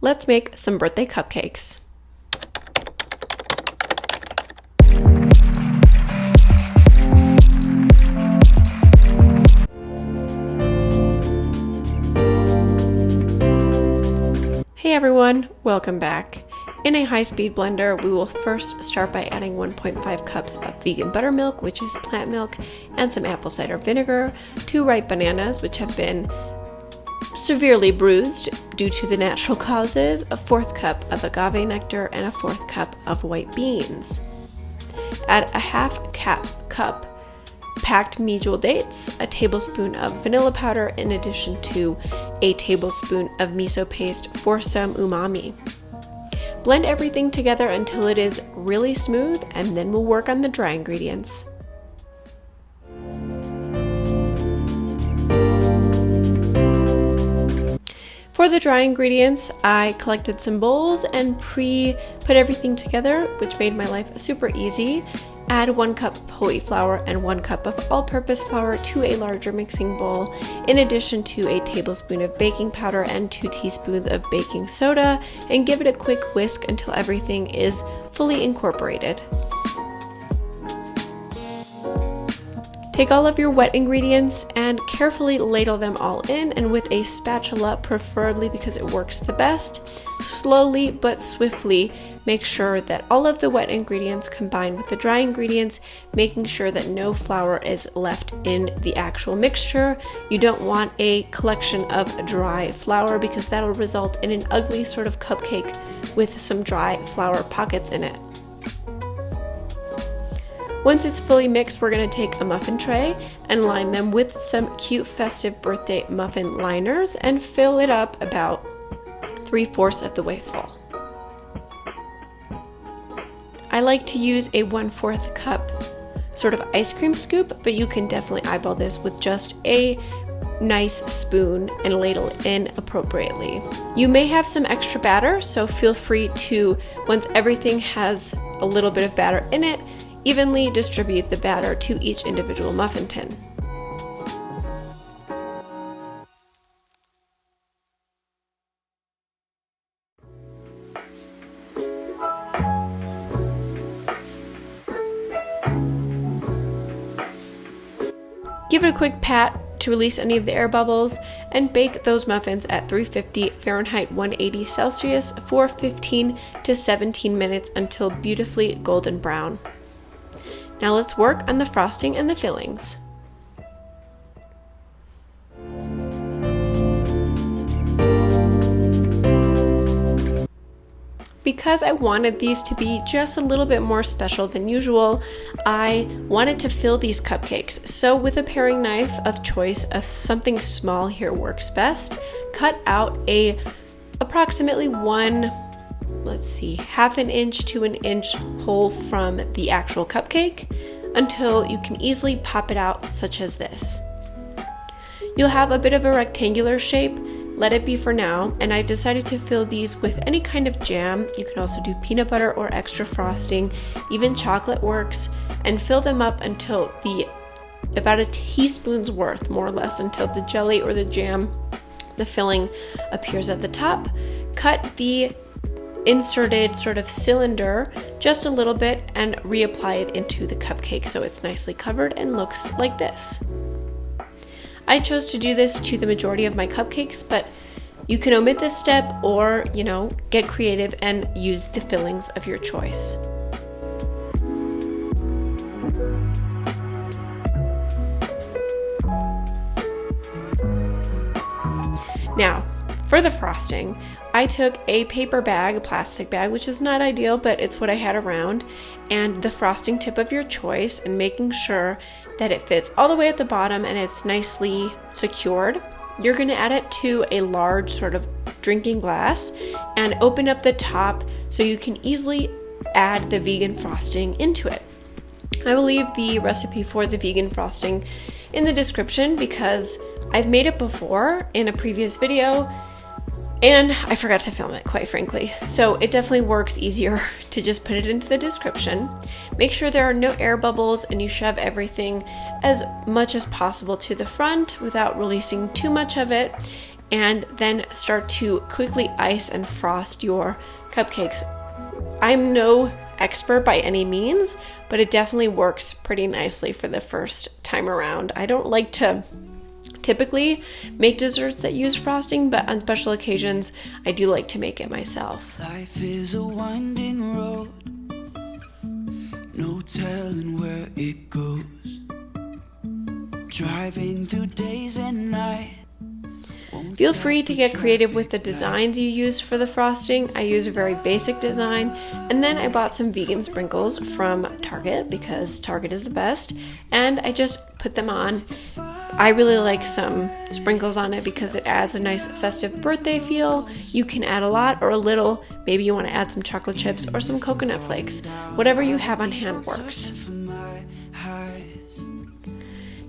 Let's make some birthday cupcakes. Hey everyone, welcome back. In a high-speed blender, we will first start by adding 1.5 cups of vegan buttermilk, which is plant milk, and some apple cider vinegar, 2 ripe bananas, which have been severely bruised due to the natural causes, a 1/4 cup of agave nectar, and a 1/4 cup of white beans. Add a 1/2 cup packed medjool dates, a tablespoon of vanilla powder, in addition to a tablespoon of miso paste for some umami. Blend everything together until it is really smooth, and then we'll work on the dry ingredients. For the dry ingredients, I collected some bowls and put everything together, which made my life super easy. Add 1 cup of whole wheat flour and 1 cup of all-purpose flour to a larger mixing bowl, in addition to a tablespoon of baking powder and 2 teaspoons of baking soda, and give it a quick whisk until everything is fully incorporated. Take all of your wet ingredients and carefully ladle them all in, and with a spatula, preferably because it works the best, slowly but swiftly make sure that all of the wet ingredients combine with the dry ingredients, making sure that no flour is left in the actual mixture. You don't want a collection of dry flour because that'll result in an ugly sort of cupcake with some dry flour pockets in it. Once it's fully mixed, we're going to take a muffin tray and line them with some cute festive birthday muffin liners and fill it up about 3/4 of the way full. I like to use a 1/4 cup sort of ice cream scoop, but you can definitely eyeball this with just a nice spoon and ladle in appropriately. You may have some extra batter, so feel free to, once everything has a little bit of batter in it, evenly distribute the batter to each individual muffin tin. Give it a quick pat to release any of the air bubbles, and bake those muffins at 350 Fahrenheit 180 Celsius for 15 to 17 minutes until beautifully golden brown. Now let's work on the frosting and the fillings. Because I wanted these to be just a little bit more special than usual, I wanted to fill these cupcakes. So with a paring knife of choice, something small here works best. Cut out approximately 1/2 an inch to 1 inch hole from the actual cupcake until you can easily pop it out, such as this. You'll have a bit of a rectangular shape. Let it be for now, and I decided to fill these with any kind of jam. You can also do peanut butter or extra frosting, even chocolate works, and fill them up until about a teaspoon's worth, more or less, until the jelly or the jam, the filling, appears at the top. Cut the inserted sort of cylinder just a little bit and reapply it into the cupcake so it's nicely covered and looks like this. I chose to do this to the majority of my cupcakes, but you can omit this step or, get creative and use the fillings of your choice. Now, for the frosting, I took a paper bag, a plastic bag, which is not ideal, but it's what I had around, and the frosting tip of your choice, and making sure that it fits all the way at the bottom and it's nicely secured. You're going to add it to a large sort of drinking glass and open up the top so you can easily add the vegan frosting into it. I will leave the recipe for the vegan frosting in the description because I've made it before in a previous video and I forgot to film it, quite frankly. So it definitely works easier to just put it into the description. Make sure there are no air bubbles and you shove everything as much as possible to the front without releasing too much of it. and then start to quickly ice and frost your cupcakes. I'm no expert by any means, but it definitely works pretty nicely for the first time around. I don't like to typically make desserts that use frosting, but on special occasions, I do like to make it myself. Life is a winding road, no telling where it goes. Driving through days and nights. Feel free to get creative with the designs you use for the frosting. I use a very basic design, and then I bought some vegan sprinkles from Target because Target is the best, and I just put them on. I really like some sprinkles on it because it adds a nice festive birthday feel. You can add a lot or a little. Maybe you want to add some chocolate chips or some coconut flakes. Whatever you have on hand works.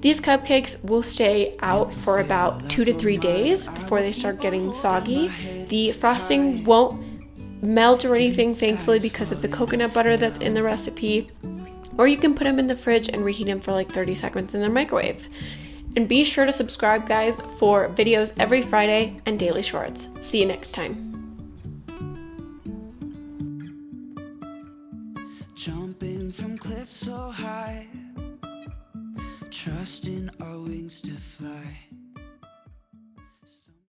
These cupcakes will stay out for about 2 to 3 days before they start getting soggy. The frosting won't melt or anything, thankfully, because of the coconut butter that's in the recipe. Or you can put them in the fridge and reheat them for like 30 seconds in the microwave. And be sure to subscribe, guys, for videos every Friday and daily shorts. See you next time. Jumping from cliffs so high, trusting our wings to fly.